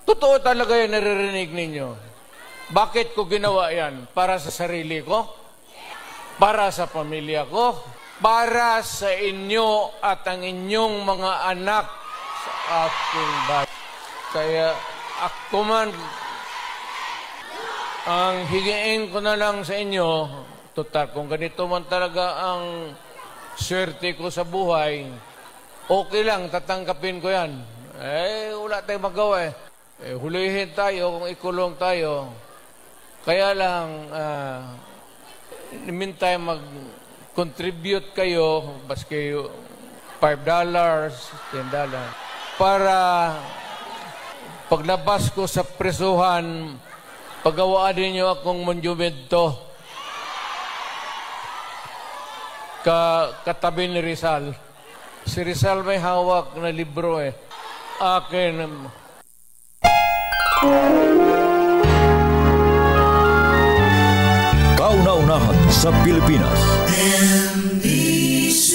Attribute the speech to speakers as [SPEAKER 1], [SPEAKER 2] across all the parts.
[SPEAKER 1] Totoo talaga yung naririnig ninyo. Bakit ko ginawa yan? Para sa sarili ko? Para sa pamilya ko? Para sa inyo at ang inyong mga anak sa aking bahay. Kaya ako man, ang higiin ko na lang sa inyo, total, kung ganito man talaga ang swerte ko sa buhay, okay lang, tatanggapin ko yan. Wala tayong magawa hulihin tayo kung ikulong tayo. Kaya lang, in the meantime, mag-contribute kayo, baski $5, $10, para paglabas ko sa presuhan, pagawaan ninyo akong monumento katabi ni Rizal. Si Rizal may hawak na libro Akin.
[SPEAKER 2] Kauna-unahan sa Pilipinas. NBC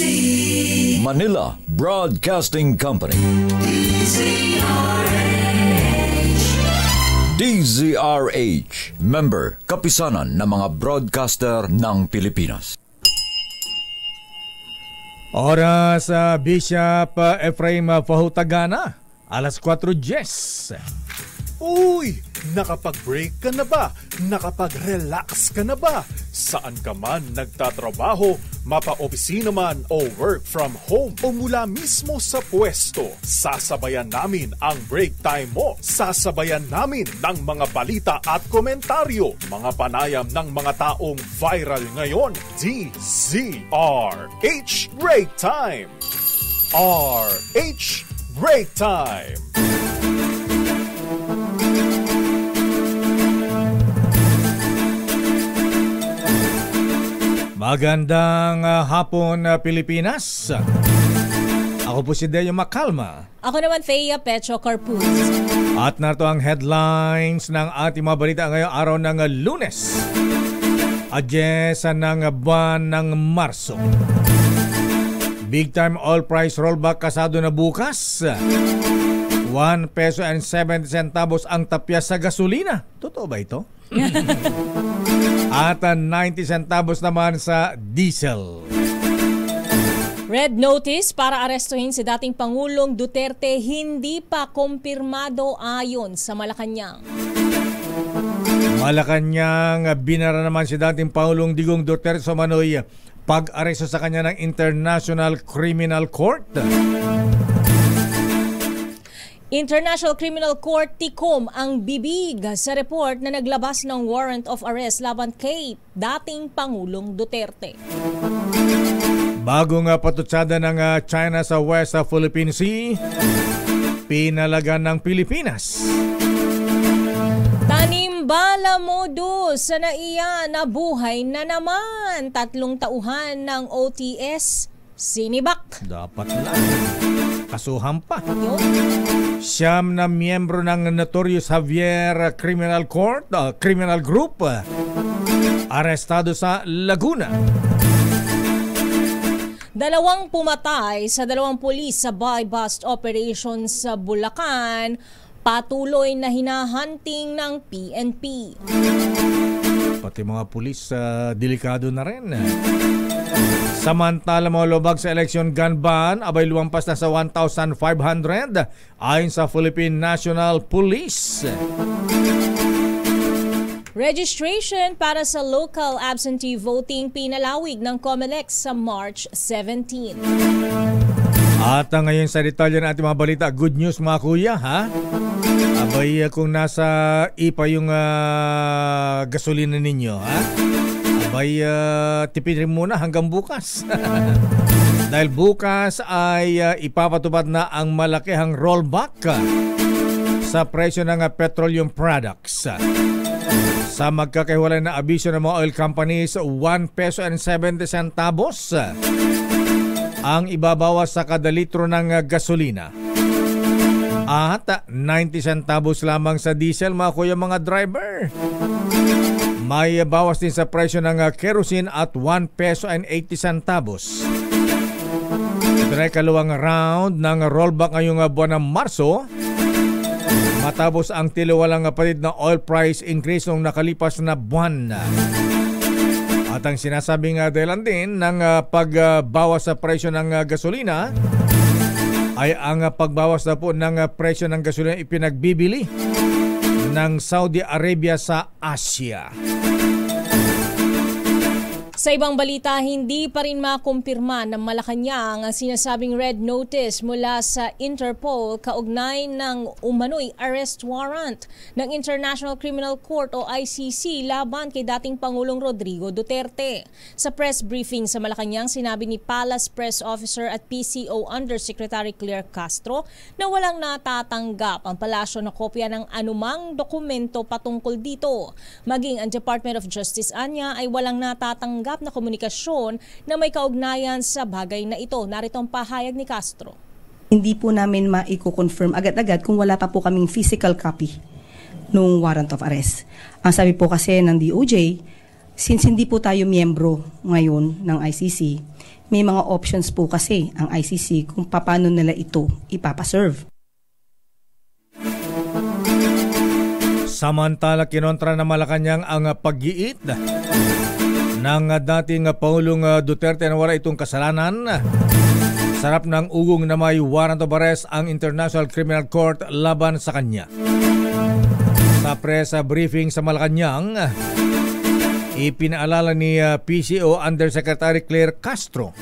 [SPEAKER 2] Manila Broadcasting Company. DZRH, member kapisanan ng mga broadcaster ng Pilipinas.
[SPEAKER 3] Oras sa Bishop Ephraim Pahutagana, alas 4:10.
[SPEAKER 4] Uy! Nakapag-break ka na ba? Nakapag-relax ka na ba? Saan ka man nagtatrabaho, mapa-opisina man o work from home o mula mismo sa pwesto, sasabayan namin ang break time mo. Sasabayan namin ng mga balita at komentaryo, mga panayam ng mga taong viral ngayon. DZRH Break Time! RH Break Time!
[SPEAKER 3] Magandang hapon, Pilipinas. Ako po si Deo Macalma.
[SPEAKER 5] Ako naman, Thea Petro Carpuz.
[SPEAKER 3] At narito ang headlines ng ating mga balita ngayong araw ng Lunes, 10 ng buwan ng Marso. Big time oil price rollback kasado na bukas. 1 peso and 70 centavos ang tapya sa gasolina. Totoo ba ito? At 90 centavos naman sa diesel.
[SPEAKER 5] Red notice para arestuhin si dating Pangulong Duterte hindi pa kumpirmado ayon sa Malacanang.
[SPEAKER 3] Malacanang, binara naman si dating Pangulong Digong Duterte sa Manoy pag-aresto sa kanya ng International Criminal Court.
[SPEAKER 5] International Criminal Court tikom ang bibig sa report na naglabas ng warrant of arrest laban kay dating Pangulong Duterte.
[SPEAKER 3] Bagong patutsada ng China sa West Philippine Sea, pinalagan ng Pilipinas.
[SPEAKER 5] Tanimbala modus sa naiya na buhay na naman. 3 tauhan ng OTS sinibak.
[SPEAKER 3] Dapat lang. Kasuhan pa.
[SPEAKER 5] Yun.
[SPEAKER 3] 9 na miyembro ng Notorious Javier Criminal Group arestado sa Laguna.
[SPEAKER 5] 2 pumatay sa 2 pulis sa buy-bust operation sa Bulacan, patuloy na hinahunting ng PNP.
[SPEAKER 3] Pati mga pulis delikado na rin. Samantala mga lubag sa election gun ban, abay lumampas na sa 1,500 ayon sa Philippine National Police.
[SPEAKER 5] Registration para sa local absentee voting pinalawig ng COMELEC sa March 17.
[SPEAKER 3] At ngayon sa detalye ng ating mga balita, good news mga kuya, ha? Abay kung nasa IPA yung gasolina ninyo, ha? Abay tipid rin muna hanggang bukas. Dahil bukas ay ipapatupad na ang malakihang rollback sa presyo ng petroleum products. Sa magkakahiwalay na abiso ng mga oil companies, 1 peso and 70 centavos ang ibabawas sa kada litro ng gasolina. At 90 centavos lamang sa diesel mga kuya mga driver. May bawas din sa presyo ng kerosene at 1 peso and 80 centavos. Ito na kalawang round ng rollback ngayong buwan ng Marso. matapos ang tiliwalang patid na oil price increase noong nakalipas na buwan. At ang sinasabing dahilan din ng pagbawas sa presyo ng gasolina ay ang pagbawas na po ng presyo ng gasolina ipinagbibili ng Saudi Arabia sa Asia.
[SPEAKER 5] Sa ibang balita, hindi pa rin makumpirma ng Malacanang ang sinasabing red notice mula sa Interpol kaugnay ng umano'y arrest warrant ng International Criminal Court o ICC laban kay dating Pangulong Rodrigo Duterte. Sa press briefing sa Malacanang, sinabi ni Palace Press Officer at PCO Undersecretary Claire Castro na walang natatanggap ang palasyo na kopya ng anumang dokumento patungkol dito. Maging ang Department of Justice anya ay walang natatanggap na komunikasyon na may kaugnayan sa bagay na ito. Narito ang pahayag ni Castro.
[SPEAKER 6] Hindi po namin maiko-confirm agad-agad kung wala pa po kaming physical copy nung warrant of arrest. Ang sabi po kasi ng DOJ, since hindi po tayo miyembro ngayon ng ICC, may mga options po kasi ang ICC kung paano nila ito ipapaserve.
[SPEAKER 3] Samantala, kinontra na Malacanang ang pag-iit ng dating Pangulong Duterte na wala itong kasalanan. Sarap ng ugong na may warrant of arrest ang International Criminal Court laban sa kanya. Sa press briefing sa Malacanang, ipinaalala ni PCO Undersecretary Claire Castro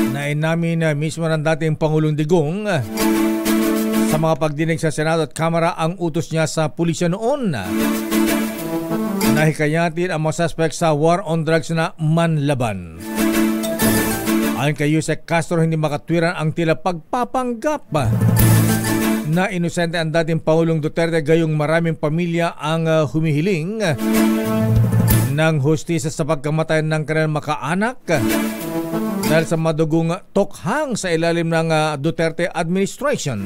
[SPEAKER 3] na inamin mismo ng dating Pangulong Digong sa mga pagdinig sa Senado at Kamara ang utos niya sa pulisya noon na hikayatin ang mga suspect sa war on drugs na manlaban. Ayon kay Yusek Castro, hindi makatwiran ang tila pagpapanggap na inosente ang dating Pangulong Duterte, gayong maraming pamilya ang humihiling ng hustisya sa pagkamatay ng kanilang makaanak dahil sa madugong tokhang sa ilalim ng Duterte administration.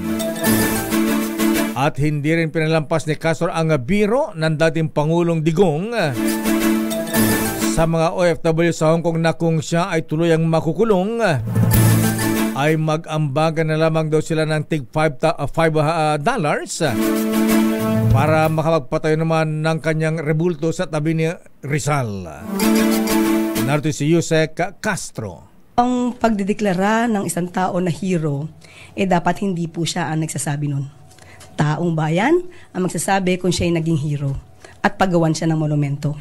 [SPEAKER 3] At hindi rin pinalampas ni Castro ang biro ng dating Pangulong Digong sa mga OFW sa Hong Kong na kung siya ay tuluyang makukulong ay mag-ambagan na lamang daw sila ng tig $5 para makapagpatayo naman ng kanyang rebulto sa tabi ni Rizal. Narito si Yusek Castro.
[SPEAKER 6] Ang pagdideklara ng isang tao na hero, dapat hindi po siya ang nagsasabi nun. Taong bayan ang magsasabi kung siya ay naging hero at paggawan siya ng monumento.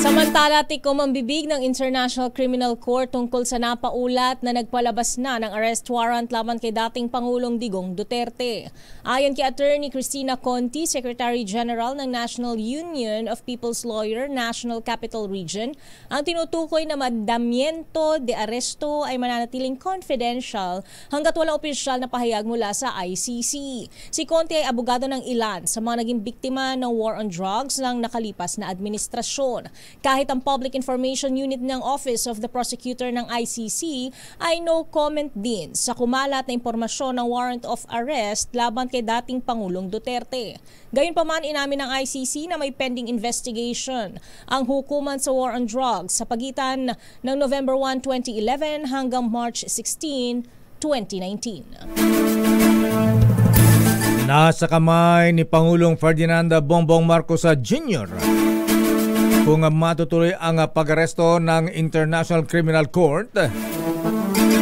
[SPEAKER 5] Samantala, tikom ang bibig ng International Criminal Court tungkol sa napaulat na nagpalabas na ng arrest warrant laban kay dating Pangulong Digong Duterte. Ayon kay Attorney Cristina Conti, Secretary General ng National Union of People's Lawyer, National Capital Region, ang tinutukoy na mandamiento de arresto ay mananatiling confidential hanggat walang opisyal na pahayag mula sa ICC. Si Conti ay abogado ng ilan sa mga naging biktima ng war on drugs ng nakalipas na administrasyon. Kahit ang Public Information Unit ng Office of the Prosecutor ng ICC ay no comment din sa kumalat na impormasyon ng warrant of arrest laban kay dating Pangulong Duterte. Gayunpaman, inamin ng ICC na may pending investigation ang hukuman sa war on drugs sa pagitan ng November 1, 2011 hanggang March 16, 2019.
[SPEAKER 3] Nasa kamay ni Pangulong Ferdinand Bongbong Marcos Jr. kung matutuloy ang pag-aresto ng International Criminal Court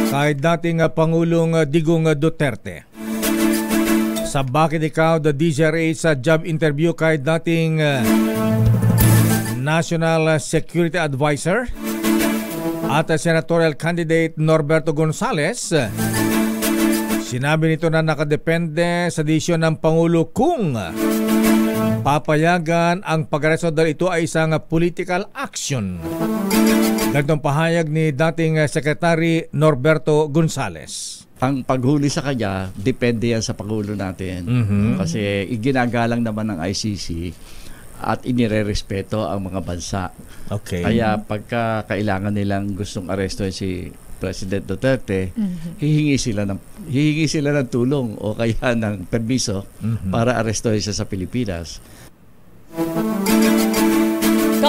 [SPEAKER 3] kay dating Pangulong Digong Duterte. Sa Bakit Ikaw, the DZRH sa job interview kay dating National Security Advisor at senatorial candidate Norberto Gonzales, sinabi nito na nakadepende sa desisyon ng Pangulo kung papayagan ang pag-aresto dahil ito ay isang political action. Ganitong pahayag ni dating Secretary Norberto Gonzales.
[SPEAKER 7] Ang paghuli sa kanya, depende yan sa Pangulo natin. Kasi iginagalang naman ng ICC at inirerespeto ang mga bansa.
[SPEAKER 3] Okay.
[SPEAKER 7] Kaya pagka kailangan nilang gustong arestoin si President Duterte, hihingi sila ng tulong o kaya ng permiso para arestohin siya sa Pilipinas.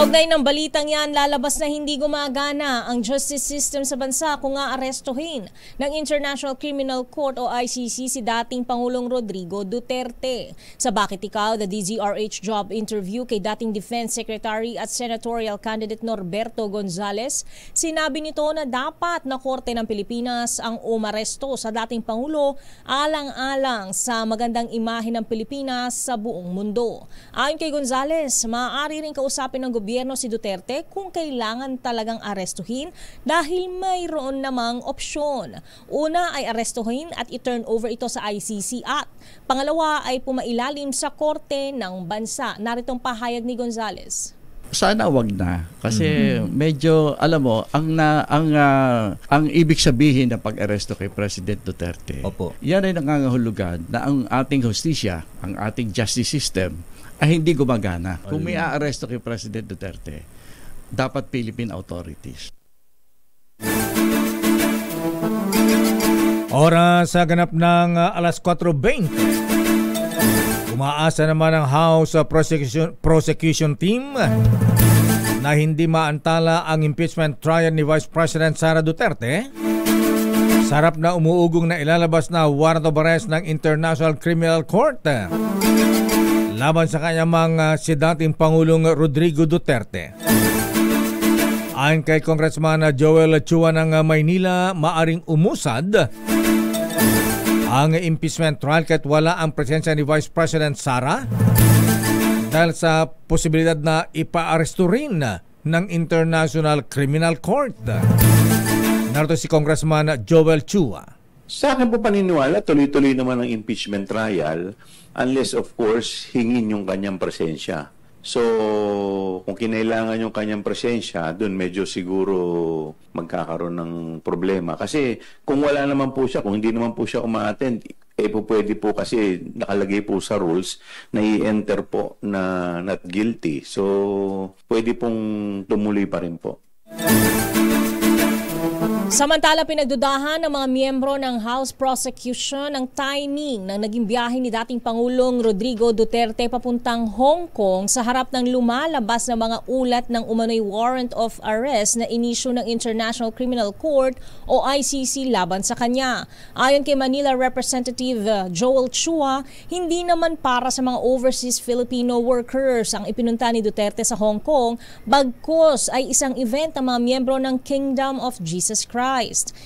[SPEAKER 5] Kaugnay ng balitang yan, lalabas na hindi gumagana ang justice system sa bansa kung aarestuhin ng International Criminal Court o ICC si dating Pangulong Rodrigo Duterte. Sa Bakit Ikaw, the DZRH job interview kay dating Defense Secretary at Senatorial Candidate Norberto Gonzales, sinabi nito na dapat na Korte ng Pilipinas ang umaresto sa dating Pangulo alang-alang sa magandang imahe ng Pilipinas sa buong mundo. Ayon kay Gonzales, maaari rin kausapin ng gobyerno si Duterte kung kailangan talagang arestuhin dahil mayroon namang opsyon. Una ay arestuhin at i-turn over ito sa ICC at pangalawa ay pumailalim sa korte ng bansa. Naritong pahayag ni Gonzales.
[SPEAKER 7] Sana wag na kasi medyo alam mo ang ibig sabihin ng pag-aresto kay President Duterte.
[SPEAKER 3] Opo.
[SPEAKER 7] Yan ay nangangahulugan na ang ating hustisya, ang ating justice system ay hindi gumagana. Kung may aaresto kay President Duterte, dapat Philippine authorities.
[SPEAKER 3] Oras sa ganap ng alas 4:20. Umaasa naman ang House Prosecution Team na hindi maantala ang impeachment trial ni Vice President Sara Duterte. Sarap na umuugong na ilalabas na warrant of arrest ng International Criminal Court laban sa kanyang si dating Pangulong Rodrigo Duterte. Ayon kay Congressman Joel Chua ng Maynila, maaring umusad ang impeachment trial kahit wala ang presensya ni Vice President Sara dahil sa posibilidad na ipaaresto rin ng International Criminal Court. Narito si Congressman Joel Chua.
[SPEAKER 8] Sa akin po paniniwala, tuloy-tuloy naman ang impeachment trial unless of course hingin yung kanyang presensya. So, kung kinailangan yung kanyang presensya, doon medyo siguro magkakaroon ng problema. Kasi kung wala naman po siya, kung hindi naman po siya uma-attend, po pwede po kasi nakalagay po sa rules na i-enter po na not guilty. So, pwede pong tumuloy pa rin po.
[SPEAKER 5] Samantala, pinagdudahan ng mga miyembro ng House Prosecution ang timing ng naging biyahe ni dating Pangulong Rodrigo Duterte papuntang Hong Kong sa harap ng lumalabas na mga ulat ng umano'y warrant of arrest na inisyu ng International Criminal Court o ICC laban sa kanya. Ayon kay Manila Representative Joel Chua, hindi naman para sa mga overseas Filipino workers ang ipinunta ni Duterte sa Hong Kong, bagkus ay isang event ng mga miyembro ng Kingdom of Jesus Christ.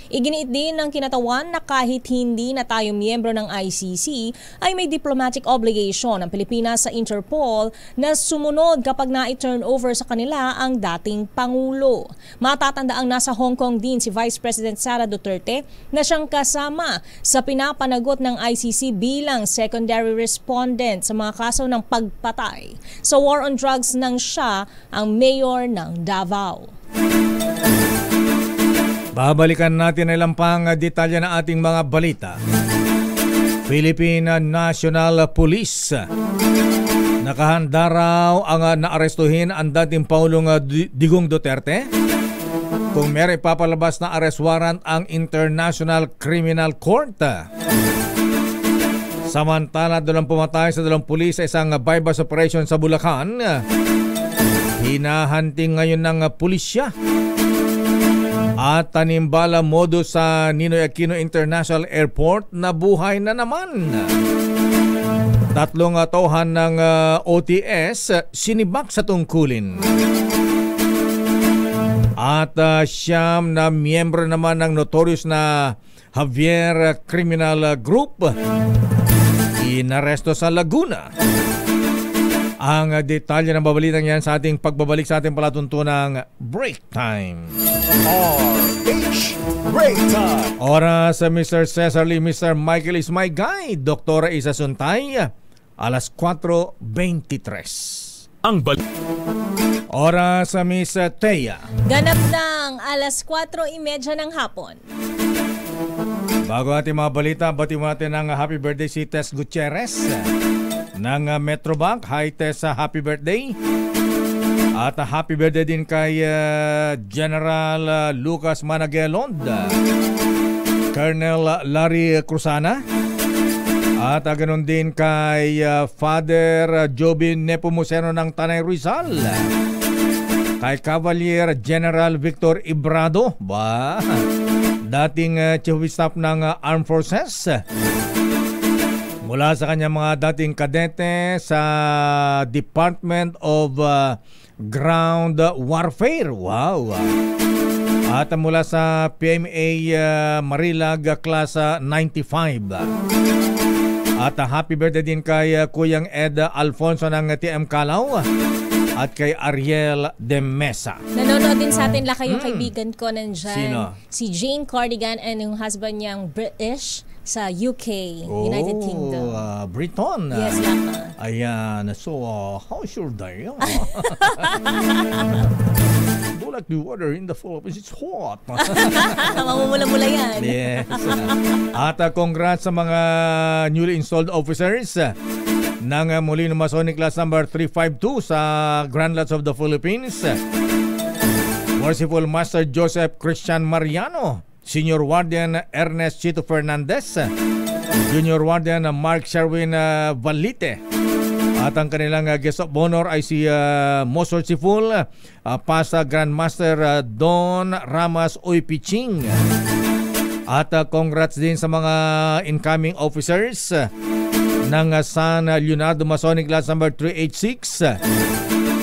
[SPEAKER 5] Iginiit din ng kinatawan na kahit hindi na tayo miyembro ng ICC ay may diplomatic obligation ng Pilipinas sa Interpol na sumunod kapag na-turn over sa kanila ang dating Pangulo. Matatandaang nasa Hong Kong din si Vice President Sara Duterte na siyang kasama sa pinapanagot ng ICC bilang secondary respondent sa mga kaso ng pagpatay sa war on drugs nang siya ang mayor ng Davao.
[SPEAKER 3] Babalikan natin ilang pang detalye ng ating mga balita. Philippine National Police. Nakahanda raw ang naarestuhin ang dating Pangulong Digong Duterte kung meron ipapalabas na arrest warrant ang International Criminal Court. Samantala, doon pumatay sa dalawang pulis sa isang bypass operation sa Bulacan. Hinahanting ngayon ng pulisya at tanimbala modo sa Ninoy Aquino International Airport na buhay na naman. Tatlong tauhan ng OTS sinibak sa tungkulin. At siyam na miyembro naman ng notorious na Javier Criminal Group inaresto sa Laguna. Ang detalye ng babalitang yan sa ating pagbabalik sa ating palatuntunang Break Time.
[SPEAKER 4] RH Break Time.
[SPEAKER 3] Oras sa Mr. Cesar Lee, Mr. Michael is my guide. Doktora Isa Suntay, alas 4:23.
[SPEAKER 4] Ang
[SPEAKER 3] Oras sa Miss Thea.
[SPEAKER 5] Ganap ng alas 4:30 ng hapon.
[SPEAKER 3] Bago ating mga balita, bati mo natin ang happy birthday si Tess Gutierrez ng Metrobank. Hi Tess, happy birthday. At happy birthday din kay General Lucas Managelond, Colonel Larry Cruzana, at ganoon din kay Father Jobin Nepomuceno ng Tanay Rizal, kay Cavalier General Victor Ibrado, dating Chief of Staff ng Armed Forces. Mula sa kanyang mga dating kadete sa Department of Ground Warfare. Wow! At mula sa PMA Marilag Class 95. At happy birthday din kay Kuyang Ed Alfonso ng TM Calao at kay Ariel de Mesa.
[SPEAKER 5] Nanonood din sa atin yung kaibigan ko nandyan.
[SPEAKER 3] Sino?
[SPEAKER 5] Si Jane Cardigan and yung husband niyang British sa UK, United Kingdom.
[SPEAKER 3] Briton.
[SPEAKER 5] Yes, Lama.
[SPEAKER 3] Ayan. So, how's your day? Do like the weather in the Philippines? It's hot.
[SPEAKER 5] Mamumula-mula yan.
[SPEAKER 3] Yes. At congrats sa mga newly installed officers ng Molino Masonic Class number 352 sa Grand Lodge of the Philippines. Merciful Master Joseph Christian Mariano, Senior Warden Ernest Chito Fernandez, Junior Warden Mark Sherwin Valite. At ang kanilang guest of honor ay si Most Merciful Pasa Grandmaster Don Ramas Oypiching. At congrats din sa mga incoming officers ng San Leonardo Masonic Class number 386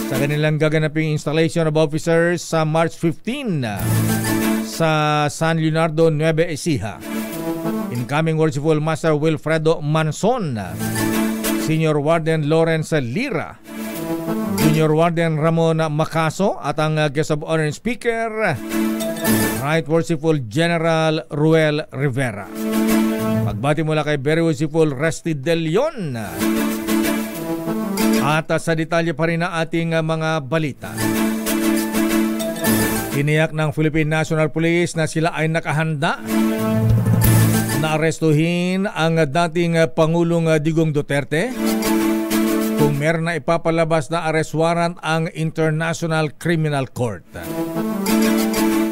[SPEAKER 3] sa kanilang gaganaping installation of officers sa March 15 sa San Leonardo, Nueva Ecija. Incoming Worshipful Master Wilfredo Manson, Senior Warden Lawrence Lira, Junior Warden Ramon Macaso, at ang guest of honor and speaker, Right Worshipful General Ruel Rivera. Pagbati mula kay Very Worshipful Resty De Leon. At sa detalye pa rin na ating mga balita. Tiniyak ng Philippine National Police na sila ay nakahanda na arestuhin ang dating Pangulong Digong Duterte kung meron na ipapalabas na arrest warrant ang International Criminal Court.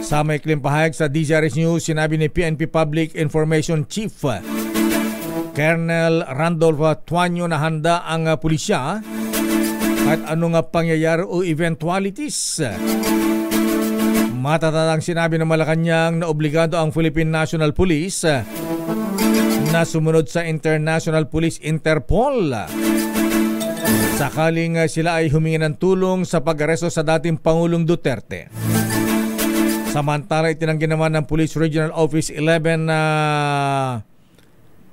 [SPEAKER 3] Sa may klimpahayag sa DZRH News, sinabi ni PNP Public Information Chief Colonel Randolph Tuanyo na handa ang pulisya kahit anong pangyayari o eventualities. Matatatang sinabi ng Malacanang na obligado ang Philippine National Police na sumunod sa International Police Interpol sakaling sila ay humingi ng tulong sa pag-aresto sa dating Pangulong Duterte. Samantala, itinanggi naman ng Police Regional Office 11 na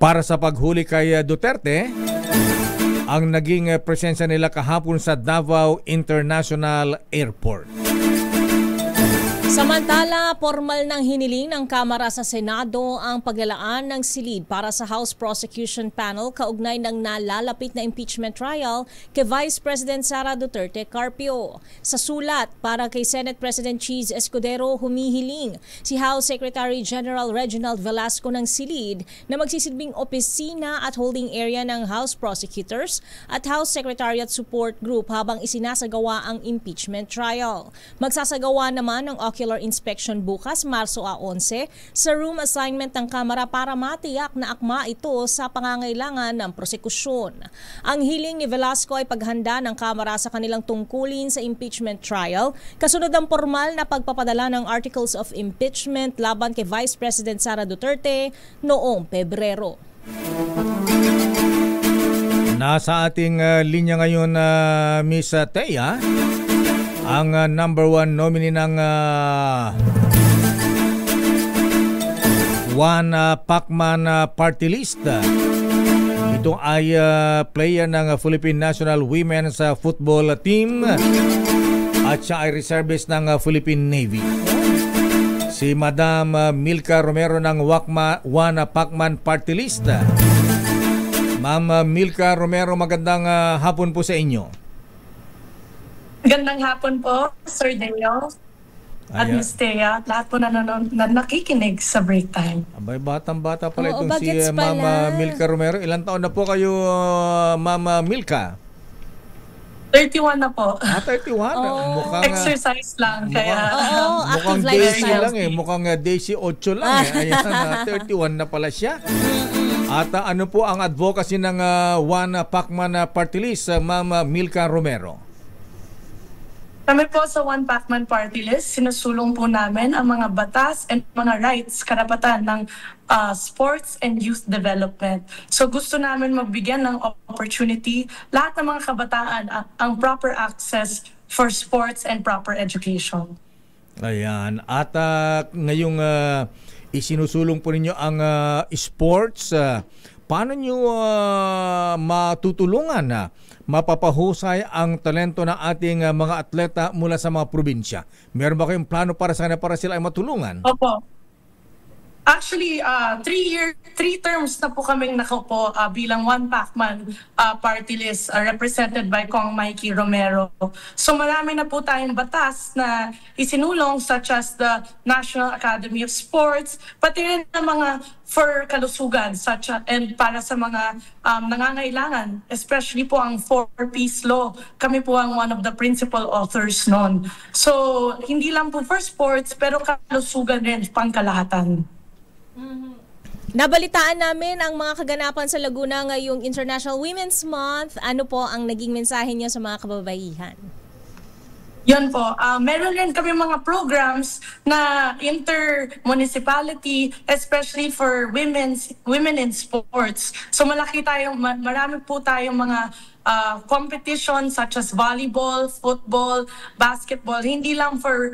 [SPEAKER 3] para sa paghuli kay Duterte ang naging presensya nila kahapon sa Davao International Airport.
[SPEAKER 5] Samantala, formal ng hiniling ng Kamara sa Senado ang paglalaan ng silid para sa House Prosecution Panel kaugnay ng nalalapit na impeachment trial kay Vice President Sara Duterte Carpio. Sa sulat para kay Senate President Cheese Escudero, humihiling si House Secretary General Reginald Velasco ng silid na magsisilbing opisina at holding area ng House Prosecutors at House Secretariat Support Group habang isinasagawa ang impeachment trial. Magsasagawa naman ng ocular inspection bukas, Marso 11, sa room assignment ng Kamara para matiyak na akma ito sa pangangailangan ng prosekusyon. Ang hiling ni Velasco ay paghanda ng Kamara sa kanilang tungkulin sa impeachment trial, kasunod ang formal na pagpapadala ng Articles of Impeachment laban kay Vice President Sara Duterte noong Pebrero.
[SPEAKER 3] Nasa ating linya ngayon, Miss Thea, ang number 1 nominee ng One Pacman Party List. Ito ay player ng Philippine National Women's Football Team at siya ay reservist ng Philippine Navy. Si Madam Milka Romero ng One Pacman Party List. Ma'am Milka Romero, magandang hapon po sa inyo.
[SPEAKER 9] Magandang hapon po, Sir Daniel at Ms. Thea, lahat po na nakikinig sa break time.
[SPEAKER 3] Abay, batang-bata pala
[SPEAKER 5] Oo,
[SPEAKER 3] itong si
[SPEAKER 5] bagets pala.
[SPEAKER 3] Ma'am Milka Romero. Ilan taon na po kayo, Ma'am Milka?
[SPEAKER 9] 31 na po.
[SPEAKER 3] 31? Mukhang,
[SPEAKER 9] Exercise lang,
[SPEAKER 5] Oo,
[SPEAKER 3] mukhang
[SPEAKER 5] active
[SPEAKER 3] Daisy
[SPEAKER 5] lifestyle.
[SPEAKER 3] lang eh. Mukhang Daisy 8 lang eh. Ayan, 31 na pala siya. At ano po ang advocacy ng One Pacman Party List, Ma'am Milka Romero?
[SPEAKER 9] Kami po sa One Pacman Party List, sinusulong po namin ang mga batas and mga rights, karapatan ng sports and youth development. So gusto namin magbigyan ng opportunity lahat ng mga kabataan ang proper access for sports and proper education.
[SPEAKER 3] Ayan. At ngayong isinusulong po ninyo ang sports, paano nyo matutulungan na mapapahusay ang talento ng ating mga atleta mula sa mga probinsya? Meron ba kayong plano para para sila ay matulungan?
[SPEAKER 9] Opo. Actually, 3 terms na po kaming nakaupo bilang One Pacman Party List represented by Kong Mikey Romero. So marami na po tayong batas na isinulong such as the National Academy of Sports, pati rin na mga for kalusugan and para sa mga nangangailangan, especially po ang 4-piece law. Kami po ang one of the principal authors noon. So hindi lang po for sports pero kalusugan rin pangkalahatan.
[SPEAKER 5] Nabalitaan namin ang mga kaganapan sa Laguna ngayong International Women's Month. Ano po ang naging mensahe niyo sa mga kababaihan?
[SPEAKER 9] Yan po. Meron rin kami mga programs na inter-municipality, especially for women in sports. So marami po tayong mga competitions such as volleyball, football, basketball. Hindi lang for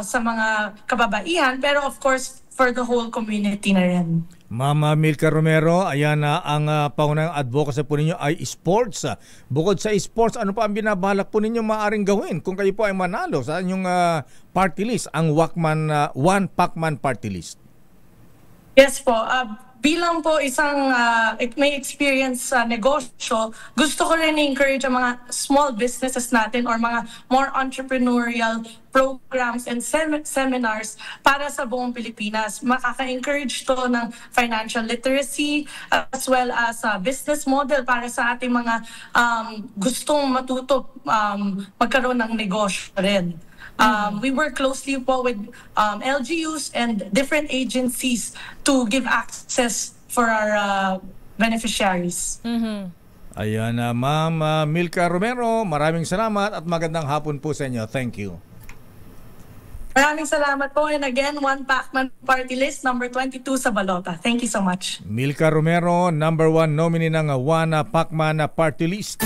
[SPEAKER 9] sa mga kababaihan, pero of course for the whole community na rin.
[SPEAKER 3] Mama Milka Romero, ayan na ang pangunahing advocacy po ninyo ay sports. Bukod sa sports, ano pa ang binabalak po ninyo maaaring gawin kung kayo po ay manalo sa inyong party list, ang One Pacman Party List?
[SPEAKER 9] Yes po. Bilang po isang may experience sa negosyo, gusto ko rin i-encourage ang mga small businesses natin or mga more entrepreneurial programs and seminars para sa buong Pilipinas. Makaka-encourage to ng financial literacy as well as business model para sa ating mga gustong matuto magkaroon ng negosyo rin. We work closely po with LGUs and different agencies to give access for our beneficiaries.
[SPEAKER 3] Ayan na, Ma'am Milka Romero, maraming salamat at magandang hapon po sa inyo. Thank you.
[SPEAKER 9] Maraming salamat po. And again, One Pacman Party List, number 22 sa Balota. Thank you so much.
[SPEAKER 3] Milka Romero, number 1 nominee ng One Pacman Party List.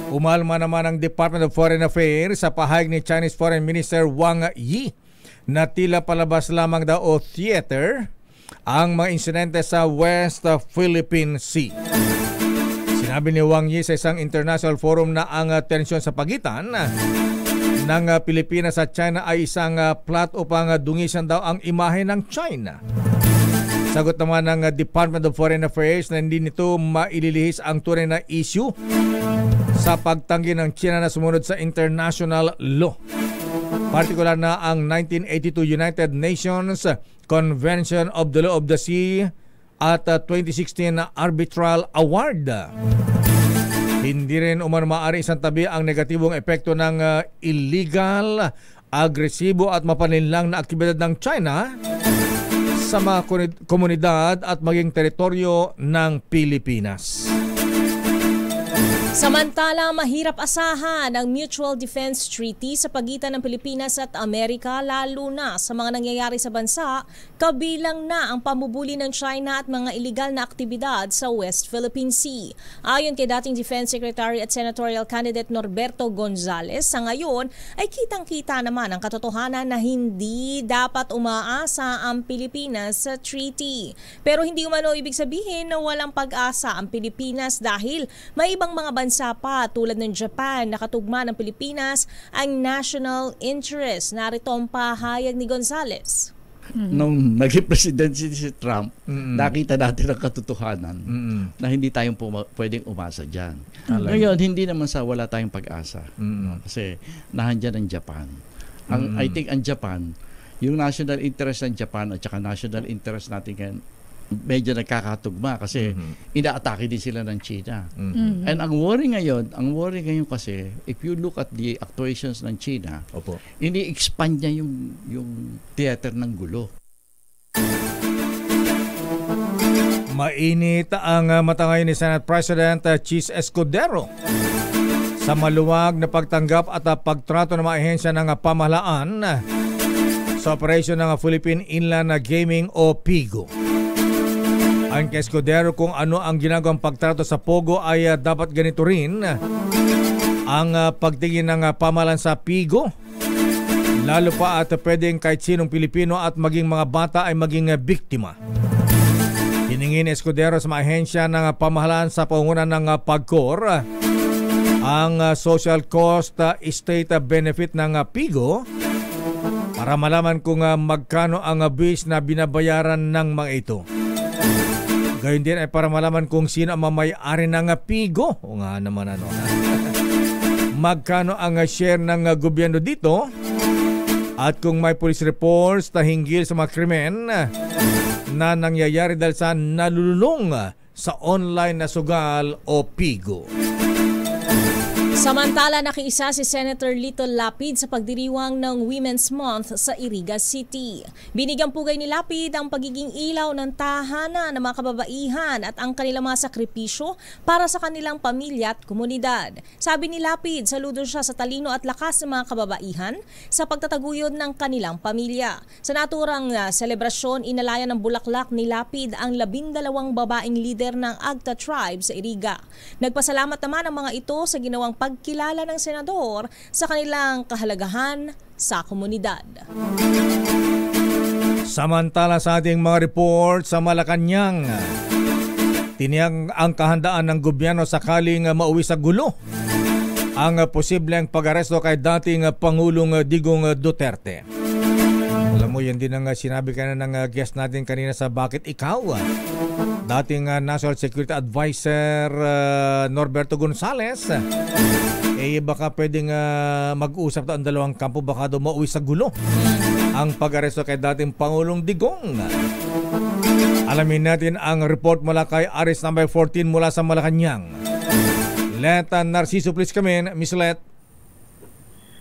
[SPEAKER 3] Umalma naman ang Department of Foreign Affairs sa pahayag ni Chinese Foreign Minister Wang Yi na tila palabas lamang daw o theater ang mga insidente sa West Philippine Sea. Sinabi ni Wang Yi sa isang international forum na ang tensyon sa pagitan ng Pilipinas at China ay isang plot upang dungisan daw ang imahe ng China. Sagot naman ng Department of Foreign Affairs na hindi nito maililihis ang tunay na issue sa pagtanggi ng China na sumunod sa international law. Partikular na ang 1982 United Nations Convention of the Law of the Sea at 2016 Arbitral Award. Hindi rin maaari isang tabi ang negatibong epekto ng illegal, agresibo at mapaninlang na aktibidad ng China sa mga komunidad at maging teritoryo ng Pilipinas.
[SPEAKER 5] Samantala, mahirap asahan ang Mutual Defense Treaty sa pagitan ng Pilipinas at Amerika lalo na sa mga nangyayari sa bansa, kabilang na ang pamubuli ng China at mga iligal na aktibidad sa West Philippine Sea. Ayon kay dating Defense Secretary at Senatorial Candidate Norberto Gonzales, sa ngayon ay kitang-kita naman ang katotohanan na hindi dapat umaasa ang Pilipinas sa treaty. Pero hindi umano ibig sabihin na walang pag-asa ang Pilipinas dahil may ibang mga bansa pa tulad ng Japan na katugma ng Pilipinas ang national interest. Narito ang pahayag ni Gonzales.
[SPEAKER 7] Nung naging presidency si Trump, nakita natin ang katotohanan na hindi tayo pwedeng umasa dyan. Ngayon, hindi naman sa wala tayong pag-asa. Kasi nahandyan ang Japan. I think ang Japan, yung national interest ng Japan at saka national interest natin medyo nagkakatugma kasi inaatake din sila ng China. And ang worry ngayon kasi if you look at the actuations ng China, ini-expand niya yung theater ng gulo. Mainit ang mata ngayon ni Senate President Chis Escudero
[SPEAKER 3] sa maluwag na pagtanggap at pagtrato ng mga ahensya ng pamahalaan sa operasyon ng Philippine Inland Gaming o PIGO. Ang kay Escudero kung ano ang ginagawang pagtrato sa POGO ay dapat ganito rin ang pagtingin ng pamahalaan sa PIGO. Lalo pa at pwedeng kahit sinong Pilipino at maging mga bata ay maging biktima. Hiningin ni Escudero sa mga ahensya ng pamahalaan sa pangunan ng PAGCOR ang social cost estate benefit ng PIGO para malaman kung magkano ang buwis na binabayaran ng mga ito. Gayon din ay para malaman kung sino ang may-ari ng PIGO. O nga naman ano. Magkano ang share ng gobyerno dito at kung may police reports na hinggil sa mga krimen na nangyayari dahil sa nalululong sa online na sugal o PIGO.
[SPEAKER 5] Samantala, nakiisa si Senator Lito Lapid sa pagdiriwang ng Women's Month sa Iriga City. Binigyang pugay ni Lapid ang pagiging ilaw ng tahanan ng mga kababaihan at ang kanilang mga sakripisyo para sa kanilang pamilya at komunidad. Sabi ni Lapid, saludo siya sa talino at lakas ng mga kababaihan sa pagtataguyod ng kanilang pamilya. Sa naturang selebrasyon, inalayan ng bulaklak ni Lapid ang 12 babaeng lider ng Agta Tribe sa Iriga. Nagpasalamat naman ang mga ito sa ginawang pagkilala ng senador sa kanilang kahalagahan sa komunidad.
[SPEAKER 3] Samantala sa ating mga report sa Malacanang, tiniyang ang kahandaan ng gobyerno sakaling mauwi sa gulo ang posibleng pag-aresto kay dating Pangulong Digong Duterte. Alam mo, yan din ang sinabi kanina ng guest natin kanina sa Bakit Ikaw? Dating National Security Advisor Norberto Gonzales, baka pwedeng mag-usap ang dalawang kampo, baka daw mauwi sa gulo ang pag-aresto kay dating Pangulong Digong. Alamin natin ang report mula kay Aris number 14 mula sa Malacanang. Let Narciso please come in, Miss Let.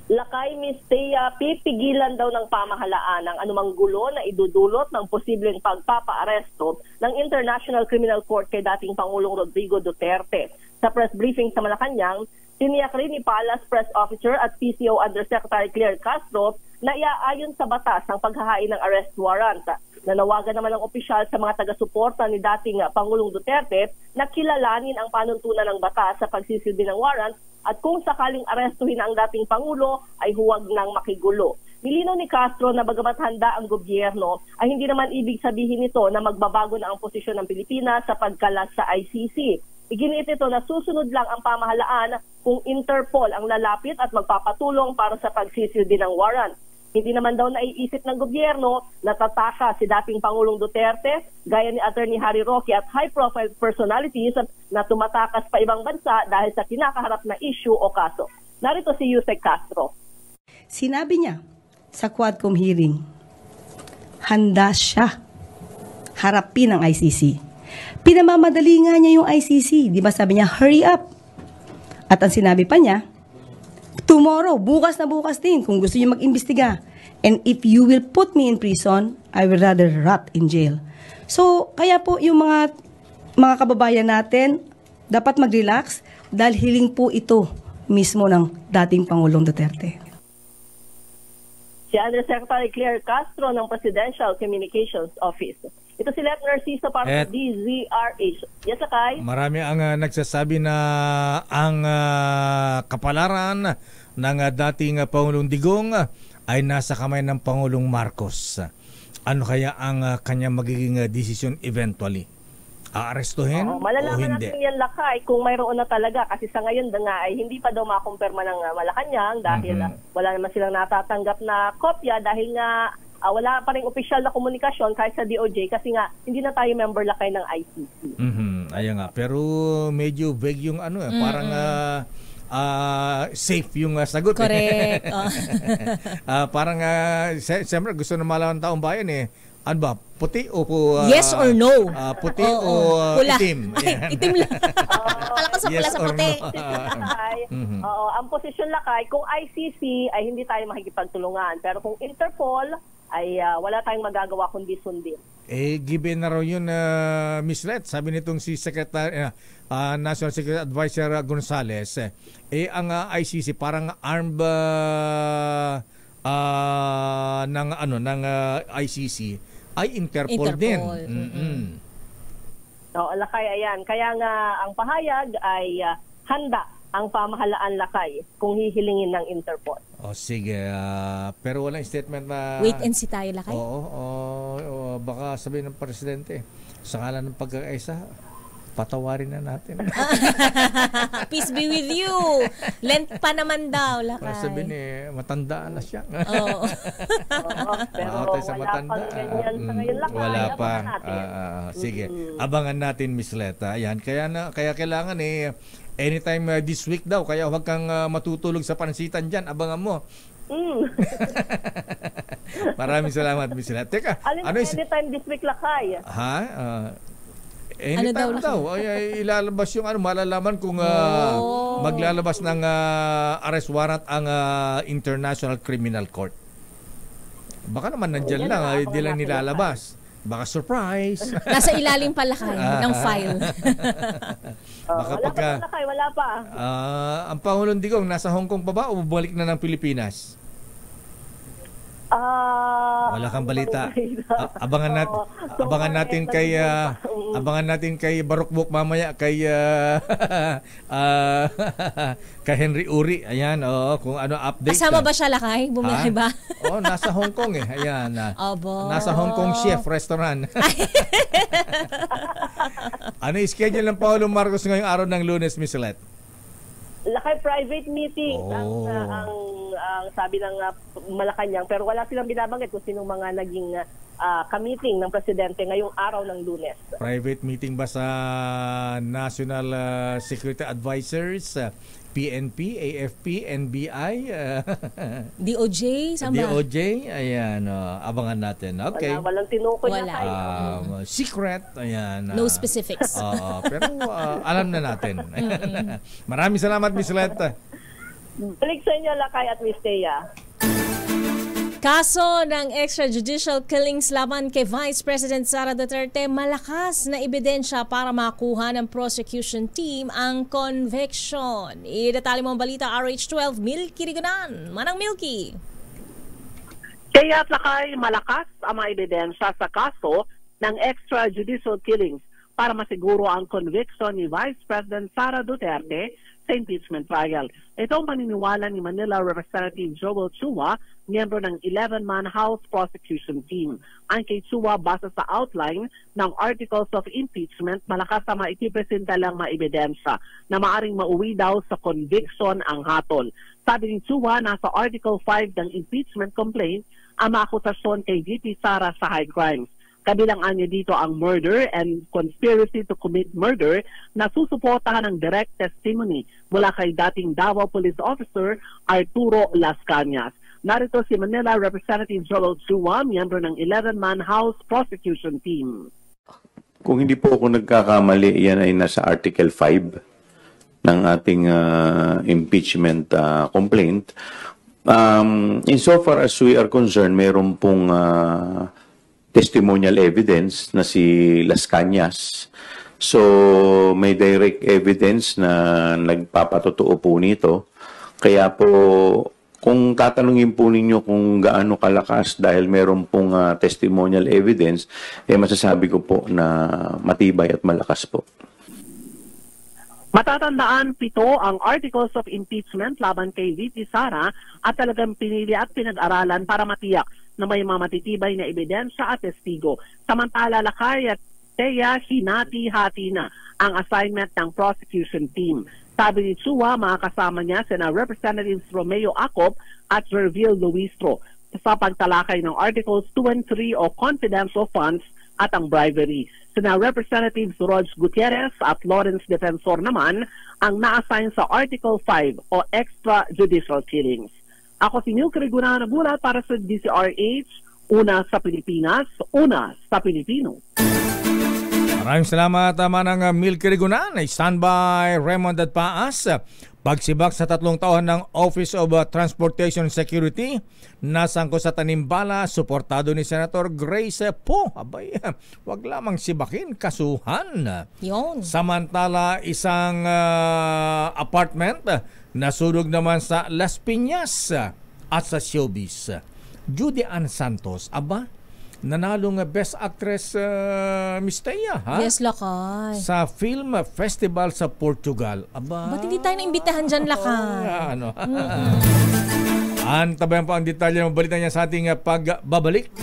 [SPEAKER 10] Lakay, Miss Thea, pipigilan daw ng pamahalaan ang anumang gulo na idudulot ng posibleng pagpapaaresto ng International Criminal Court kay dating Pangulong Rodrigo Duterte. Sa press briefing sa Malacanang, tiniyak rin ni Palace Press Officer at PCO Undersecretary Claire Castro na iaayon sa batas ang paghahain ng arrest warrant. Nanawagan naman ng opisyal sa mga taga-suporta ni dating Pangulong Duterte na kilalanin ang panuntunan ng batas sa pagsisilbi ng warrant at kung sakaling arestuhin ang dating Pangulo ay huwag nang makigulo. Nilinaw ni Castro na bagamat handa ang gobyerno ay hindi naman ibig sabihin nito na magbabago na ang posisyon ng Pilipinas sa pagkalas sa ICC. Iginiit ito na susunod lang ang pamahalaan kung Interpol ang lalapit at magpapatulong para sa pagsisilbi ng warrant. Hindi naman daw naiisip ng gobyerno na tataka si dating Pangulong Duterte gaya ni Attorney Harry Roque at high-profile personalities na tumatakas pa ibang bansa dahil sa kinakaharap na issue o kaso. Narito si Yusek Castro.
[SPEAKER 6] Sinabi niya sa Quadcom hearing, handa siya harapin ang ICC. Pinamamadali nga niya yung ICC. Di ba sabi niya, hurry up. At ang sinabi pa niya, tomorrow, bukas na bukas din kung gusto niyo mag-imbestiga. And if you will put me in prison, I will rather rot in jail. So, kaya po yung mga kababayan natin, dapat mag-relax dahil hiling po ito mismo ng dating Pangulong Duterte.
[SPEAKER 10] Si Undersecretary Claire Castro ng Presidential Communications Office. Ito si Let Narciso para sa DZRH. Yes, Akay?
[SPEAKER 3] Marami ang nagsasabi na ang kapalaran ng dating Pangulong Digong ay nasa kamay ng Pangulong Marcos. Ano kaya ang kanyang magiging desisyon eventually? Aarestuhin o
[SPEAKER 10] malalaman
[SPEAKER 3] hindi?
[SPEAKER 10] Natin yan, Lakay, kung mayroon na talaga. Kasi sa ngayon nga ay hindi pa daw makumpirma ng Malacanang dahil wala naman silang natatanggap na kopya dahil nga wala pa rin opisyal na komunikasyon kahit sa DOJ kasi nga hindi na tayo member, Lakay, ng ICC.
[SPEAKER 3] Ayan nga. Pero medyo vague yung parang safe yung sagot.
[SPEAKER 5] Correct.
[SPEAKER 3] Parang siyempre gusto na malaman taong bayan ano ba? Puti o
[SPEAKER 5] yes or no?
[SPEAKER 3] Puti o
[SPEAKER 5] pula.
[SPEAKER 3] Itim?
[SPEAKER 5] Ay, itim lang. Akala ko sa pula sa puti.
[SPEAKER 10] Ang posisyon, Lakay, kung ICC ay hindi tayo makikipagtulungan. Pero kung Interpol, ay wala tayong magagawa kundi sundin.
[SPEAKER 3] Given na raw yun, Ms. Let, sabi nitong si Secretary, National Security Advisor Gonzales, ang ICC parang armed ng ICC ay Interpol din.
[SPEAKER 10] Lakay, ayan. Kaya nga ang pahayag ay handa ang pamahalaan Lakay kung hihilingin ng Interpol.
[SPEAKER 3] Sige. Pero walang statement na...
[SPEAKER 5] Wait and see tayo, Lakay?
[SPEAKER 3] Oo. Baka sabihin ng Presidente, sa ngalan ng pagkakaisa, patawarin na natin.
[SPEAKER 5] Peace be with you. Lent pa naman daw, Lakay.
[SPEAKER 3] Sabihin matandaan na siya.
[SPEAKER 10] Pero wala pang ganyan sa ngayon, Lakay.
[SPEAKER 3] Wala pa. Sige. Abangan natin, Miss Leta. Ayan. Kaya kailangan anytime this week daw. Kaya huwag kang matutulog sa pansitan dyan. Abangan mo. Maraming salamat, Miss Leta. Teka.
[SPEAKER 10] Anytime this week, Lakay.
[SPEAKER 3] Anytime daw. Ay, ilalabas yung malalaman kung maglalabas ng arrest warrant ang International Criminal Court. Baka naman nandyan lang, hindi lang nilalabas. Baka surprise.
[SPEAKER 5] Nasa ilalim pala kayo ng file.
[SPEAKER 3] Baka
[SPEAKER 10] wala pa.
[SPEAKER 3] Ang Pangulong Digong, nasa Hong Kong pa ba o bumalik na ng Pilipinas? Wala kang balita. Abangan natin kay Barukbok mamaya kay kay Henry Uri. Ayan, kung ano update.
[SPEAKER 5] Kasama ba siya, Lakay? Bumili ba?
[SPEAKER 3] Nasa Hong Kong Ayan. Nasa Hong Kong chef restaurant. Ano yung schedule ng Pangulong Marcos ngayong araw ng Lunes, Miss Let?
[SPEAKER 10] Lakay private meeting ang sabi ng Malacanang, pero wala silang binabanggit kung sinong mga naging ka-meeting ng presidente ngayong araw ng Lunes.
[SPEAKER 3] Private meeting ba sa National Security Advisors, PNP, AFP, NBI,
[SPEAKER 5] DOJ, samba?
[SPEAKER 3] DOJ, ayan, abangan natin. Okay.
[SPEAKER 10] Walang tinukoy na kayo.
[SPEAKER 3] Secret, ayan.
[SPEAKER 5] No specifics.
[SPEAKER 3] Pero alam na natin. Maraming salamat, Miss Leta.
[SPEAKER 10] Balik sa inyo, Lakay at Miss Thea.
[SPEAKER 5] Kaso ng extrajudicial killings laban kay Vice President Sara Duterte, malakas na ebidensya para makuha ng prosecution team ang conviction. Idetali mo ang balita, RH12, Milky Rigonan. Manang Milky.
[SPEAKER 11] Kaya Lakay, malakas ang mga ebidensya sa kaso ng extrajudicial killings para masiguro ang conviction ni Vice President Sara Duterte sa impeachment trial. Ito ang paniniwala ni Manila Representative Joel Chua, miyembro ng 11-man House Prosecution Team. Ang kay Chua, base sa outline ng Articles of Impeachment, malakas na maipipresenta lang maebidensya na maaring mauwi daw sa conviction ang hatol. Sabi ni Chua, nasa Article 5 ng impeachment complaint ang mga akusasyon kay VP Sara sa high crimes. Kabilang niya dito ang murder and conspiracy to commit murder na susuportahan ng direct testimony mula kay dating Davao Police Officer Arturo Las Cañas. Narito si Manila Representative Joel Chua, miyembro ng 11-man House Prosecution Team.
[SPEAKER 8] Kung hindi po ako nagkakamali, yan ay nasa Article 5 ng ating impeachment complaint. Insofar as we are concerned, mayroon pong testimonial evidence na si Las Cañas. So, may direct evidence na nagpapatotoo po nito. Kaya po, kung tatanungin po ninyo kung gaano kalakas dahil meron pong testimonial evidence, masasabi ko po na matibay at malakas po.
[SPEAKER 11] Matatandaan, 7 ang Articles of Impeachment laban kay VP Sara at talagang pinili at pinag-aralan para matiyak na may mga matitibay na ebidensya at testigo. Samantala, Lakay at Thea, hinati-hati na ang assignment ng prosecution team. Sabi ni Chua, mga kasama niya sina Representatives Romeo Acop at Verville Luistro sa pagtalakay ng Articles 2 and 3 o confidential funds at ang bribery. Sina Representatives Rog Gutierrez at Lawrence Defensor naman ang na-assign sa Article 5 o extrajudicial killings. Ako si Milky Rigonan, nagulat para sa DCRH, una sa Pilipinas, una sa Pilipino.
[SPEAKER 3] Maraming salamat, Manang Milky Rigonan. Standby Raymond at Paas. Pagsibak sa 3 taon ng Office of Transportation Security, nasangko sa tanimbala, suportado ni Senator Grace Poe. Abay, wag lamang sibakin, kasuhan.
[SPEAKER 5] Yun.
[SPEAKER 3] Samantala, isang apartment nasunog naman sa Las Piñas at sa showbiz. Judy Ann Santos, nanalong Best Actress Miss Thea, ha?
[SPEAKER 5] Yes, Lakay.
[SPEAKER 3] Sa Film Festival sa Portugal.
[SPEAKER 5] Ba't hindi tayo naimbitahan dyan, Lakay?
[SPEAKER 3] Antabayan po ang detalye ng balita niya sa ating pagbabalik.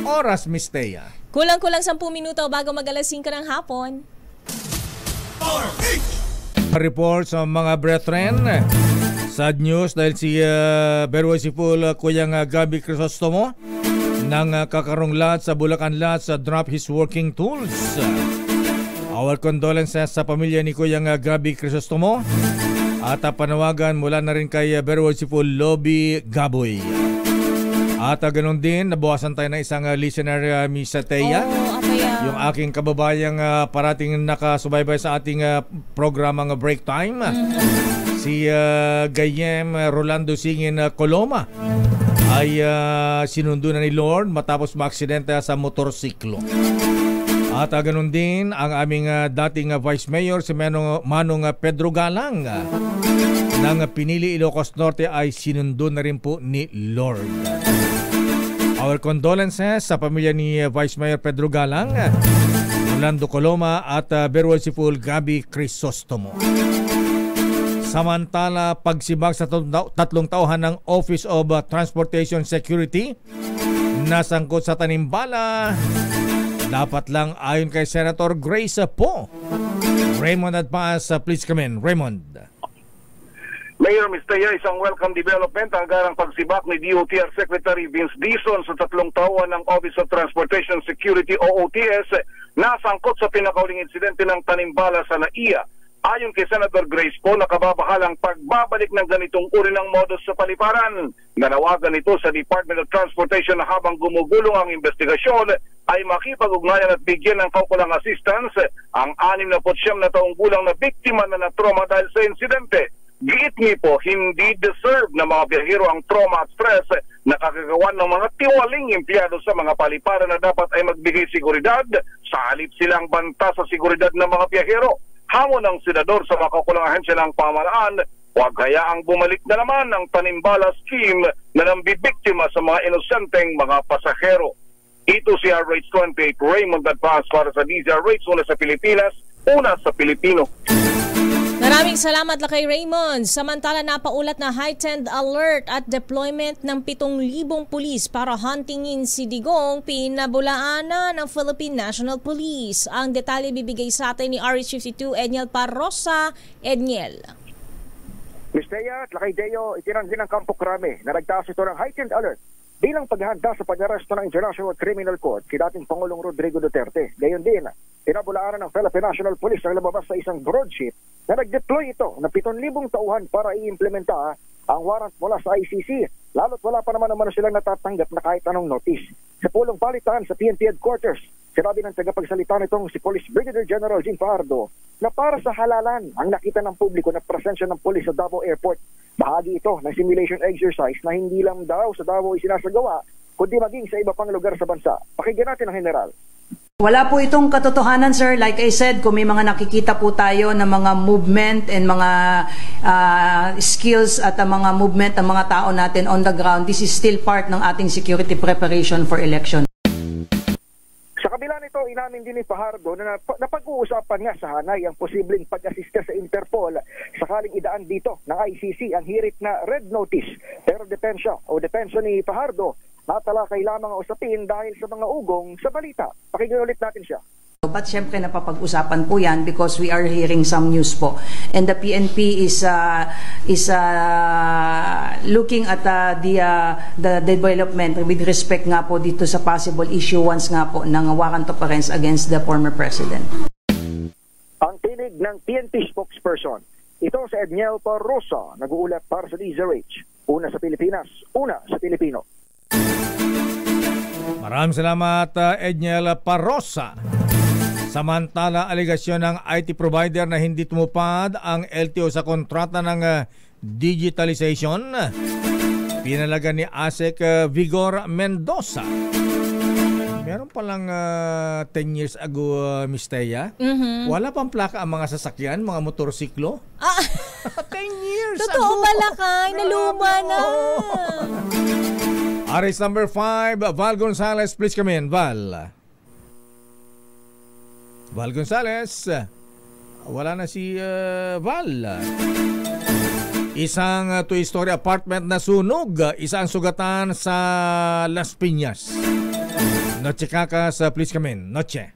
[SPEAKER 3] Oras, Miss Thea.
[SPEAKER 5] Kulang-kulang 10 minuto bago mag-alas 5 ng hapon.
[SPEAKER 3] Report sa mga brethren. Sad news dahil si Berwasiful Kuyang Gabi Crisostomo nang kakarunglat sa Bulacan Lot sa drop his working tools. Our condolences sa pamilya ni Kuyang Gabi Crisostomo at panawagan mula na rin kay Berwasiful Lobby Gaboy. At ganoon din, nabawasan tayo ng isang listener, Miss Thea. Yung aking kababayang parating nakasubaybay sa ating programang Break Time. Si Gayem Rolando Singin Coloma ay sinundo na ni Lord matapos maaksidente sa motorsiklo. At ganoon din ang aming dating Vice Mayor si Manong Pedro Galang ng Pinili Ilocos Norte ay sinundo na rin po ni Lord. Our condolences sa pamilya ni Vice Mayor Pedro Galang, Rolando Coloma at Berwasiful Gabi Crisostomo. Samantala, pagsibak sa 3 tauhan ng Office of Transportation Security, nasangkot sa tanimbala, dapat lang ayon kay Senator Grace Poe. Raymond Adpas, please come in. Raymond.
[SPEAKER 12] Mayor Mistaya, isang welcome development ang garang pagsibak ni DOTR Secretary Vince Dizon sa 3 taon ng Office of Transportation Security OOTS nasangkot sa pinakauling insidente ng tanimbala sa NAIA. Ayon kay Senator Grace Poe, nakababahalang pagbabalik ng ganitong uri ng modus sa paliparan. Nanawagan ito sa Department of Transportation na habang gumugulong ang investigasyon ay makipag-ugnayan at bigyan ng kaukulang assistance ang 69 na taong gulang na biktima na na-trauma dahil sa insidente. Giit ni po, hindi deserve na mga biyahero ang trauma at stress na kakagawan ng mga tiwaling empleyado sa mga paliparan na dapat ay magbigay seguridad sa halip silang banta sa seguridad ng mga biyahero. Hamon ng senador sa makakulang ahensya ng pamahalaan, huwag hayaang bumalik na naman ang tanimbala scheme na nambibiktima sa mga inosenteng mga pasahero. Ito si RH28 Raymond Advance para sa DZRH, una sa Pilipinas, una sa Pilipino.
[SPEAKER 5] Maraming salamat la kay Raymond. Samantala, napaulat na heightened alert at deployment ng 7,000 pulis para huntingin si Digong, pinabulaanan ng Philippine National Police. Ang detalye bibigay sa atin ni RH52 Edniel Parrosa. Edniel.
[SPEAKER 13] Ms. Thea at lakay Deo, itinanggi ng Kampo Krame na nagtaas ito ng heightened alert bilang paghahanda sa pag-aresto ng International Criminal Court si dating Pangulong Rodrigo Duterte. Gayon din, pinabulaanan ng Philippine National Police ang lumabas sa isang broadsheet na nag-deploy ito ng 7,000 tauhan para i-implementa ang warrant mula sa ICC. Lalo't wala pa naman silang natatanggap na kahit anong notice. Sa pulong palitan sa PNP headquarters, sinabi ng tagapagsalita nitong si Police Brigadier General Jing Fajardo na para sa halalan ang nakita ng publiko na presensya ng pulis sa Davao Airport. Bahagi ito ng simulation exercise na hindi lang daw sa Davao isinasagawa, kundi maging sa iba pang lugar sa bansa. Pakinggan natin ang General.
[SPEAKER 14] Wala po itong katotohanan, sir. Like I said, kung may mga nakikita po tayo ng mga movement and mga skills at mga movement ng mga tao natin on the ground, this is still part ng ating security preparation for election.
[SPEAKER 13] Sa kabila nito, inamin din ni Fajardo na napag-uusapan nga sa hanay ang posibleng pag-asista sa Interpol sakaling idaan dito ng ICC ang hirit na red notice. Pero depensa ni Fajardo, natalakay lamang ang usapin dahil sa mga ugong sa balita. Pakinggan ulit natin siya.
[SPEAKER 14] But syempre napapag-usapan po yan because we are hearing some news po. And the PNP is looking at the development with respect nga po dito sa possible issuance nga po ng warrant of arrest against the former president.
[SPEAKER 13] Ang tinig ng PNP spokesperson. Ito sa Edniel Parrosa, nag-uulat para sa DZRH. Una sa Pilipinas, una sa Pilipino.
[SPEAKER 3] Maraming salamat, Edniel Parrosa. Samantala, aligasyon ng IT provider na hindi tumupad ang LTO sa kontrata ng digitalization, pinalagan ni ASEC Vigor Mendoza. Meron palang 10 years ago, Miss Thea. Wala pang plaka ang mga sasakyan, mga motorsiklo. 10 years
[SPEAKER 5] Totoo
[SPEAKER 3] ago.
[SPEAKER 5] pala, Kay. Naluma na.
[SPEAKER 3] Arrest number 5, Val Gonzalez. Please come in, Val. Val Gonzalez. Wala na si Val. Isang two-story apartment na sunog. Isang sugatan sa Las Piñas. Noche Kakas, please come in. Noche.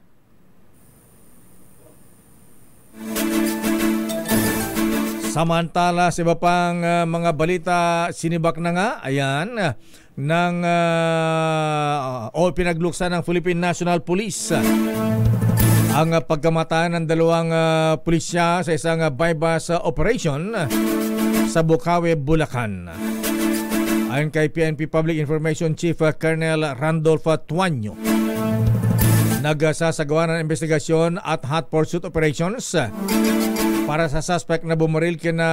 [SPEAKER 3] Samantala, sa iba pang mga balita, sinibak na nga, ayan, ng pinagluksa ng Philippine National Police ang pagkamatay ng dalawang pulisya sa isang bypass operation sa Bukawi, Bulacan. Ayon kay PNP Public Information Chief Colonel Randolph Tuanyo, nagsasagawa ng investigasyon at hot pursuit operations para sa suspect na bumaril kina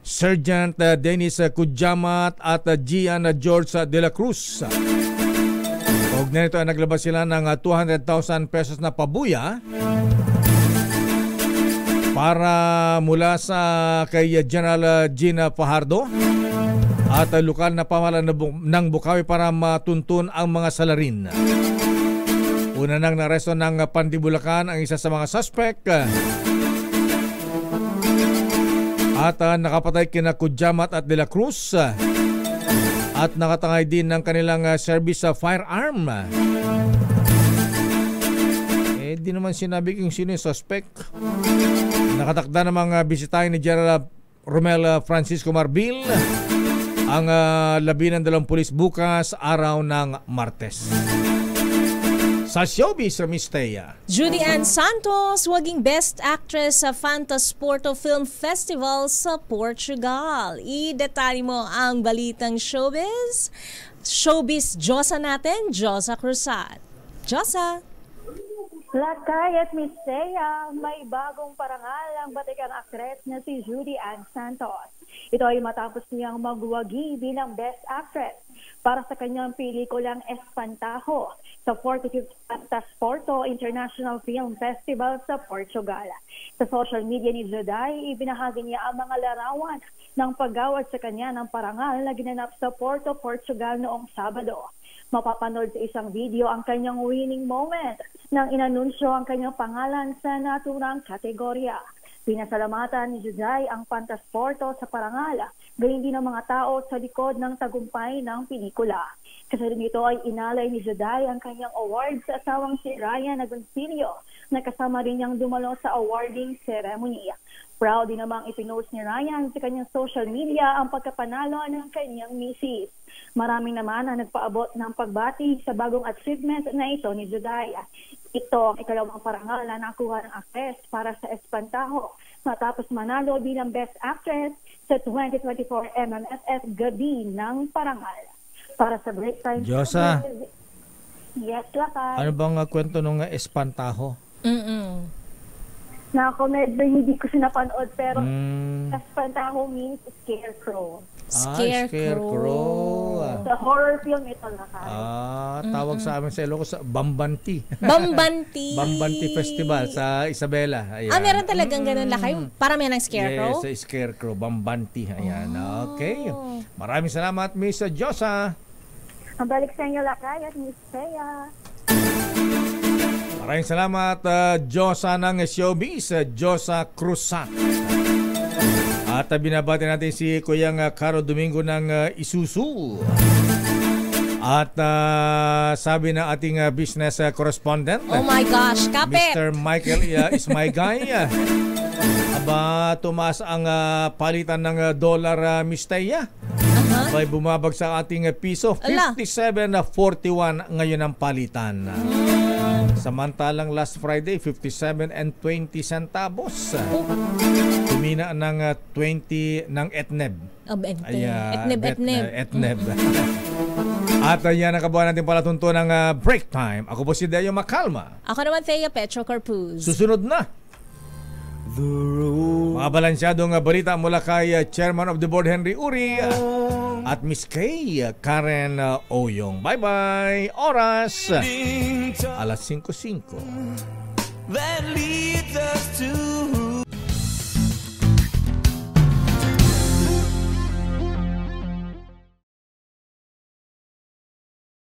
[SPEAKER 3] Sergeant Dennis Kujamat at Gian George de la Cruz. Kaugnay nito ay naglabas sila ng 200,000 pesos na pabuya para mula sa kay General Gina Fajardo at lokal na pamahalaan ng Bukawi para matuntun ang mga salarin. Una nang naresto ng Pandibulacan ang isa sa mga suspect at nakapatay kina Kujamat at De La Cruz at nakatangay din ng kanilang service sa firearm. Di naman sinabi kung sino yung suspect. Nakatakda namang bisitahin ni General Romel Francisco Marbil ang 12 pulis bukas araw ng Martes. Sa showbiz, Miss Thea.
[SPEAKER 5] Judy Ann Santos waging Best Actress sa Fantasporto Film Festival sa Portugal. I-detalye mo ang balitang showbiz. Showbiz Diyosa natin, Josa Cruzat. Josa.
[SPEAKER 15] Lakay at Miss Thea, may bagong parangal ang batikang aktres na si Judy Ann Santos. Ito ay matapos niyang magwagi bilang Best Actress para sa kanyang pelikulang Espantajo sa 45th Fantasporto International Film Festival sa Portugal. Sa social media ni Judy, ibinahagi niya ang mga larawan ng paggawad sa kanya ng parangal na ginanap sa Porto, Portugal noong Sabado. Mapapanood sa isang video ang kanyang winning moment nang inanunsyo ang kanyang pangalan sa naturang kategorya. Pinasalamatan ni Juday ang Fantasporto sa parangal, gayon din ang mga tao sa likod ng tagumpay ng pelikula. Kasama nito ay inalay ni Juday ang kanyang award sa asawang si Ryan Agoncillo na kasama rin niyang dumalo sa awarding ceremony. Proud din namang ipinost ni Ryan sa kanyang social media ang pagkapanalo ng kanyang misis. Maraming naman ang nagpaabot ng pagbati sa bagong achievement na ito ni Juday. Ito ang ikalawang parangal na nakuha ng aktres para sa Espantajo matapos manalo bilang Best Actress sa 2024 MMFF Gabi ng Parangal. Para sa Break Time.
[SPEAKER 3] Diyosa.
[SPEAKER 15] Yes, Lakay.
[SPEAKER 3] Ano bang kwento ng Espantajo?
[SPEAKER 15] Medyo hindi ko sinapanood pero Espantajo means scarecrow.
[SPEAKER 3] Scarecrow.
[SPEAKER 15] Sa horror film ito, Lakay.
[SPEAKER 3] Tawag sa amin sa Ilocos, Bambanti.
[SPEAKER 5] Bambanti.
[SPEAKER 3] Bambanti Festival sa Isabela. Ayan.
[SPEAKER 5] Meron talagang ganun, Lakay. Parang yan ang scarecrow?
[SPEAKER 3] Yes, scarecrow. Bambanti. Ayan. Okay. Maraming salamat, Miss Josa.
[SPEAKER 15] Ang balik sa inyo, Lakay at Miss Thea.
[SPEAKER 3] Maraming salamat, Josa ng Showbiz, Josa Cruzat. At binabati natin si Kuyang Caro Domingo ng Isuzu. At sabi ng ating business correspondent,
[SPEAKER 5] oh my gosh, kapit!
[SPEAKER 3] Mr. Michael is my guy. Aba, tumaas ang palitan ng dollar, Miss Thea. May bumabag sa ating piso. 57.41 ngayon ang palitan. Samantalang last Friday, 57.20 centavos. Tumina ng 20 ng etneb. Etneb. At yan ang kabuhan natin palatunto ng break time. Ako po si Deo Makalma.
[SPEAKER 5] Ako naman, Thea Petro Corpuz.
[SPEAKER 3] Susunod na. Mga balansyadong balita mula kay Chairman of the Board Henry Uri at Miss Kay Karen Oyong. Bye-bye. Oras 5:05.
[SPEAKER 16] That leads us to